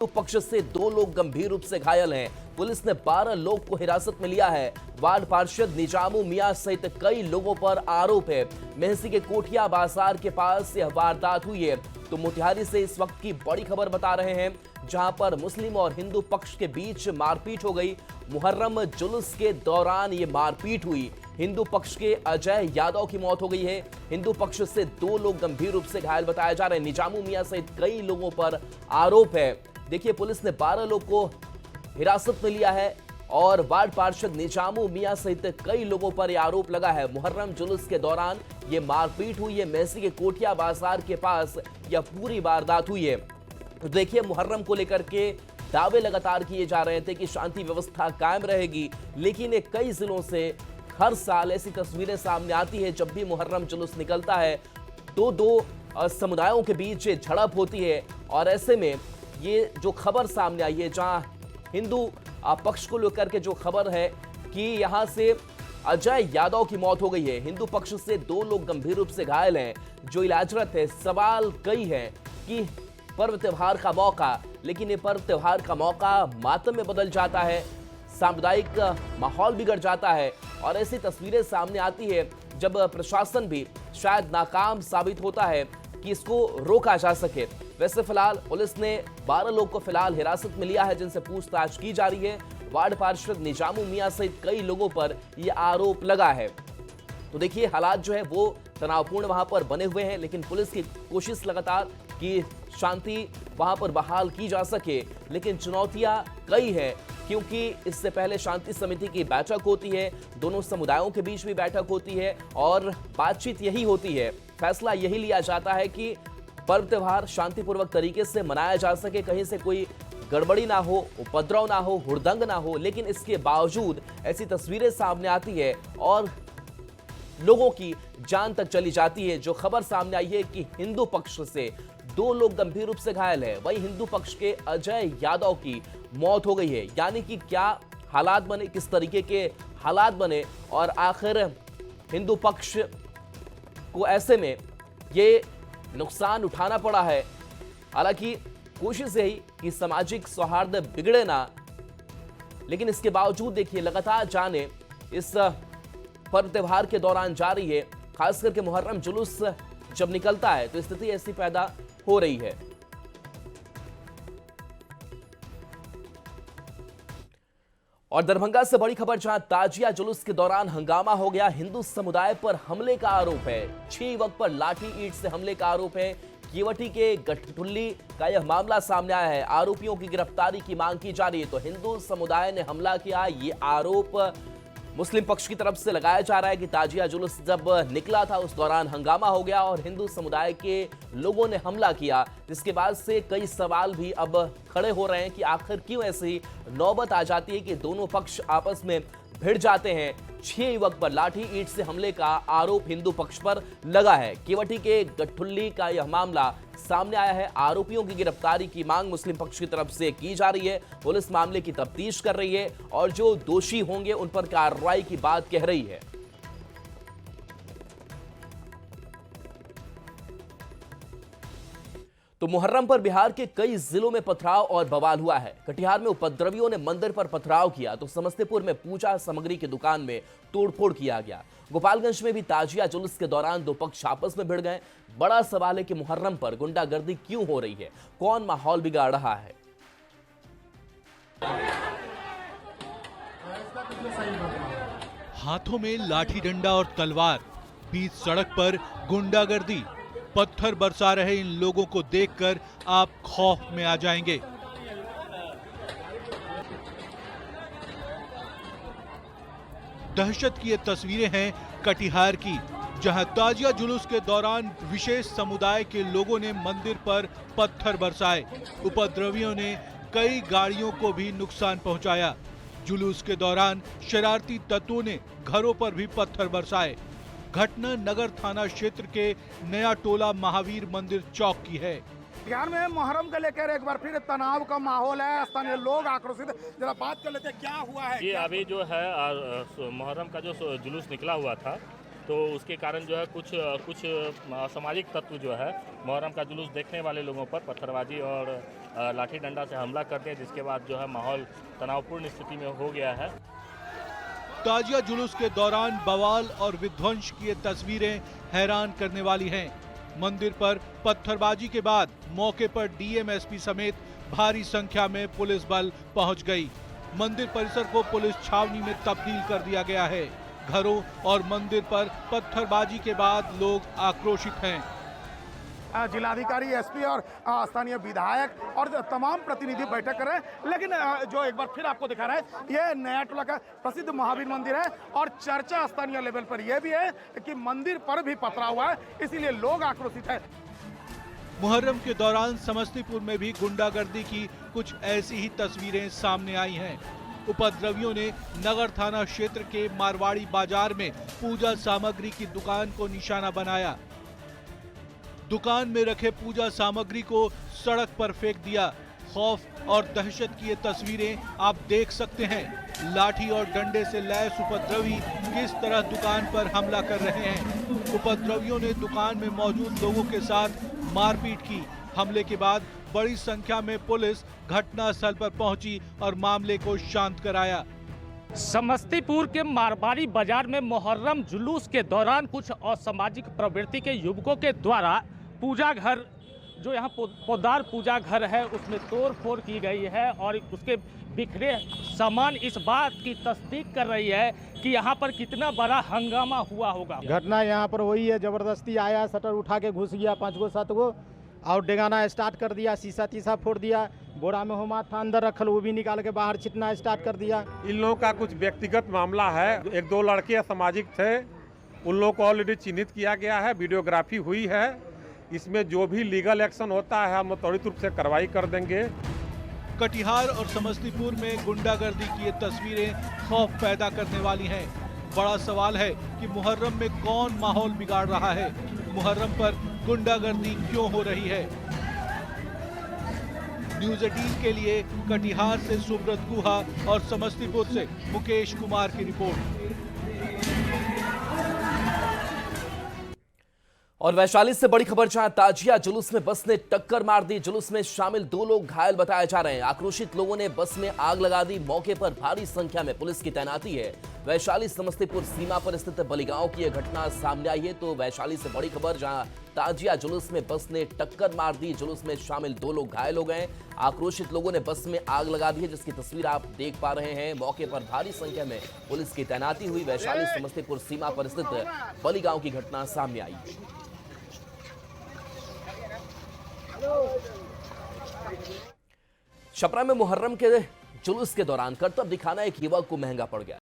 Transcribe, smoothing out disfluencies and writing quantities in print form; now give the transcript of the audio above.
तो पक्ष से 2 लोग गंभीर रूप से घायल हैं। पुलिस ने 12 लोग को हिरासत में लिया है। वार्ड पार्षद निजामू मियां सहित कई लोगों पर आरोप है। मेहसी के कोठिया बाजार के पास यह वारदात हुई है। तो मोतिहारी से इस वक्त की बड़ी खबर बता रहे हैं, जहां पर मुस्लिम और हिंदू पक्ष के बीच मारपीट हो गई। मुहर्रम जुलूस के दौरान ये मारपीट हुई। हिंदू पक्ष के अजय यादव की मौत हो गई है। हिंदू पक्ष से 2 लोग गंभीर रूप से घायल बताए जा रहे हैं। निजामू मियां सहित कई लोगों पर आरोप है। देखिए, पुलिस ने 12 लोग को हिरासत में लिया है और वार्ड पार्षद निजामू मियां सहित कई लोगों पर यह आरोप लगा है। मुहर्रम जुलूस के दौरान ये मारपीट हुई है। मेहसी के कोठिया बाजार के पास यह पूरी वारदात हुई है। तो देखिए, मुहर्रम को लेकर के दावे लगातार किए जा रहे थे कि शांति व्यवस्था कायम रहेगी, लेकिन ये कई जिलों से हर साल ऐसी तस्वीरें सामने आती है। जब भी मुहर्रम जुलूस निकलता है तो 2 समुदायों के बीच झड़प होती है। और ऐसे में ये जो खबर सामने आई है, जहां हिंदू पक्ष को लेकर के जो खबर है कि यहां से अजय यादव की मौत हो गई है। हिंदू पक्ष से 2 लोग गंभीर रूप से घायल हैं, जो इलाजरत है। सवाल कई हैं कि पर्व त्योहार का मौका, लेकिन ये पर्व त्योहार का मौका मातम में बदल जाता है, सामुदायिक माहौल बिगड़ जाता है और ऐसी तस्वीरें सामने आती है जब प्रशासन भी शायद नाकाम साबित होता है कि इसको रोका जा सके। वैसे फिलहाल पुलिस ने 12 लोग को फिलहाल हिरासत में लिया है, जिनसे पूछताछ की जा रही है। वार्ड पार्षद निजामू मियां सहित कई लोगों पर यह आरोप लगा है। तो देखिए, हालात जो है वो तनावपूर्ण वहां पर बने हुए हैं, लेकिन पुलिस की कोशिश लगातार कि शांति वहां पर बहाल की जा सके। लेकिन चुनौतियां कई हैं, क्योंकि इससे पहले शांति समिति की बैठक होती है, दोनों समुदायों के बीच भी बैठक होती है और बातचीत यही होती है। फैसला यही लिया जाता है कि पर्व त्योहार शांतिपूर्वक तरीके से मनाया जा सके, कहीं से कोई गड़बड़ी ना हो, उपद्रव ना हो, हुड़दंग ना हो। लेकिन इसके बावजूद ऐसी तस्वीरें सामने आती है और लोगों की जान तक चली जाती है। जो खबर सामने आई है कि हिंदू पक्ष से 2 लोग गंभीर रूप से घायल है, वहीं हिंदू पक्ष के अजय यादव की मौत हो गई है। यानी कि क्या हालात बने, किस तरीके के हालात बने और आखिर हिंदू पक्ष को ऐसे में ये नुकसान उठाना पड़ा है। हालांकि कोशिश यही कि सामाजिक सौहार्द बिगड़े ना, लेकिन इसके बावजूद देखिए लगातार जाने इस पर्व त्योहार के दौरान जारी है। खास करके मुहर्रम जुलूस जब निकलता है तो स्थिति ऐसी पैदा हो रही है। और दरभंगा से बड़ी खबर, जहां ताजिया जुलूस के दौरान हंगामा हो गया। हिंदू समुदाय पर हमले का आरोप है। 6 युवक पर लाठी ईंट से हमले का आरोप है। केवटी के गठटुल्ली का यह मामला सामने आया है। आरोपियों की गिरफ्तारी की मांग की जा रही है। तो हिंदू समुदाय ने हमला किया, ये आरोप मुस्लिम पक्ष की तरफ से लगाया जा रहा है कि ताजिया जुलूस जब निकला था उस दौरान हंगामा हो गया और हिंदू समुदाय के लोगों ने हमला किया, जिसके बाद से कई सवाल भी अब खड़े हो रहे हैं कि आखिर क्यों ऐसी नौबत आ जाती है कि दोनों पक्ष आपस में भिड़ जाते हैं। 6 युवक पर लाठी ईंट से हमले का आरोप हिंदू पक्ष पर लगा है। केवटी के गठुल्ली का यह मामला सामने आया है। आरोपियों की गिरफ्तारी की मांग मुस्लिम पक्ष की तरफ से की जा रही है। पुलिस मामले की तफ्तीश कर रही है और जो दोषी होंगे उन पर कार्रवाई की बात कह रही है। तो मुहर्रम पर बिहार के कई जिलों में पथराव और बवाल हुआ है। कटिहार में उपद्रवियों ने मंदिर पर पथराव किया, तो समस्तीपुर में पूजा सामग्री की दुकान में तोड़फोड़ किया गया। गोपालगंज में भी ताजिया जुलूस के दौरान 2 पक्ष आपस में भिड़ गए। बड़ा सवाल है कि मुहर्रम पर गुंडागर्दी क्यों हो रही है, कौन माहौल बिगाड़ रहा है। हाथों में लाठी डंडा और तलवार, बीच सड़क पर गुंडागर्दी, पत्थर बरसा रहे इन लोगों को देखकर आप खौफ में आ जाएंगे। दहशत की ये तस्वीरें हैं कटिहार की, जहां ताजिया जुलूस के दौरान विशेष समुदाय के लोगों ने मंदिर पर पत्थर बरसाए। उपद्रवियों ने कई गाड़ियों को भी नुकसान पहुंचाया। जुलूस के दौरान शरारती तत्वों ने घरों पर भी पत्थर बरसाए। घटना नगर थाना क्षेत्र के नया टोला महावीर मंदिर चौक की है। बिहार में मुहर्रम को लेकर एक बार फिर तनाव का माहौल है, स्थानीय लोग आक्रोशित। जरा बात कर लेते हैं, क्या हुआ है? ये अभी जो है मुहर्रम का जो जुलूस निकला हुआ था, तो उसके कारण जो है कुछ असामाजिक तत्व जो है मुहर्रम का जुलूस देखने वाले लोगों पर पत्थरबाजी और लाठी डंडा से हमला करते हैं, जिसके बाद जो है माहौल तनावपूर्ण स्थिति में हो गया है। ताजिया जुलूस के दौरान बवाल और विध्वंस की ये तस्वीरें हैरान करने वाली हैं। मंदिर पर पत्थरबाजी के बाद मौके पर डीएम-एसपी समेत भारी संख्या में पुलिस बल पहुंच गई। मंदिर परिसर को पुलिस छावनी में तब्दील कर दिया गया है। घरों और मंदिर पर पत्थरबाजी के बाद लोग आक्रोशित हैं। जिलाधिकारी, एसपी और स्थानीय विधायक और तमाम प्रतिनिधि बैठक कर रहे हैं। लेकिन जो एक बार फिर आपको दिखा रहा है, ये नया टोला का प्रसिद्ध महावीर मंदिर है और चर्चा स्थानीय लेवल पर यह भी है कि मंदिर पर भी पथरा हुआ है, इसीलिए लोग आक्रोशित है। मुहर्रम के दौरान समस्तीपुर में भी गुंडागर्दी की कुछ ऐसी ही तस्वीरें सामने आई हैं। उपद्रवियों ने नगर थाना क्षेत्र के मारवाड़ी बाजार में पूजा सामग्री की दुकान को निशाना बनाया। दुकान में रखे पूजा सामग्री को सड़क पर फेंक दिया। खौफ और दहशत की ये तस्वीरें आप देख सकते हैं। लाठी और डंडे से लैस उपद्रवी किस तरह दुकान पर हमला कर रहे हैं। उपद्रवियों ने दुकान में मौजूद लोगों के साथ मारपीट की। हमले के बाद बड़ी संख्या में पुलिस घटनास्थल पर पहुंची और मामले को शांत कराया। समस्तीपुर के मारवाड़ी बाजार में मुहर्रम जुलूस के दौरान कुछ असामाजिक प्रवृत्ति के युवकों के द्वारा पूजा घर, जो यहाँ पोदार पूजा घर है, उसमें तोड़ फोड़ की गई है और उसके बिखरे सामान इस बात की तस्दीक कर रही है कि यहाँ पर कितना बड़ा हंगामा हुआ होगा। घटना यहाँ पर वही है, जबरदस्ती आया, शटर उठा के घुस गया 5 गो 7 गो और डेगाना स्टार्ट कर दिया, शीशा तीसा फोड़ दिया, बोरा में होमा था अंदर रखल वो भी निकाल के बाहर छिटना स्टार्ट कर दिया। इन लोगों का कुछ व्यक्तिगत मामला है। 1-2 लड़के असामाजिक थे, उन लोगों को ऑलरेडी चिन्हित किया गया है, वीडियोग्राफी हुई है। इसमें जो भी लीगल एक्शन होता है हम त्वरित रूप से कार्रवाई कर देंगे। कटिहार और समस्तीपुर में गुंडागर्दी की ये तस्वीरें खौफ पैदा करने वाली हैं। बड़ा सवाल है कि मुहर्रम में कौन माहौल बिगाड़ रहा है, मुहर्रम पर गुंडागर्दी क्यों हो रही है। न्यूज़ 18 के लिए कटिहार से सुब्रत गुहा और समस्तीपुर से मुकेश कुमार की रिपोर्ट। और वैशाली से बड़ी खबर, जहां ताजिया जुलूस में बस ने टक्कर मार दी। जुलूस में शामिल 2 लोग घायल बताए जा रहे हैं। आक्रोशित लोगों ने बस में आग लगा दी। मौके पर भारी संख्या में पुलिस की तैनाती है। वैशाली समस्तीपुर सीमा पर स्थित बलिगांव की यह घटना सामने आई है। तो वैशाली से बड़ी खबर, जहां ताजिया जुलूस में बस ने टक्कर मार दी। जुलूस में शामिल 2 लोग घायल हो गए। आक्रोशित लोगों ने बस में आग लगा दी है, जिसकी तस्वीर आप देख पा रहे हैं। मौके पर भारी संख्या में पुलिस की तैनाती हुई। वैशाली समस्तीपुर सीमा पर स्थित बलिगांव की घटना सामने आई। छपरा में मुहर्रम के जुलूस के दौरान करतब दिखाना एक युवक को महंगा पड़ गया।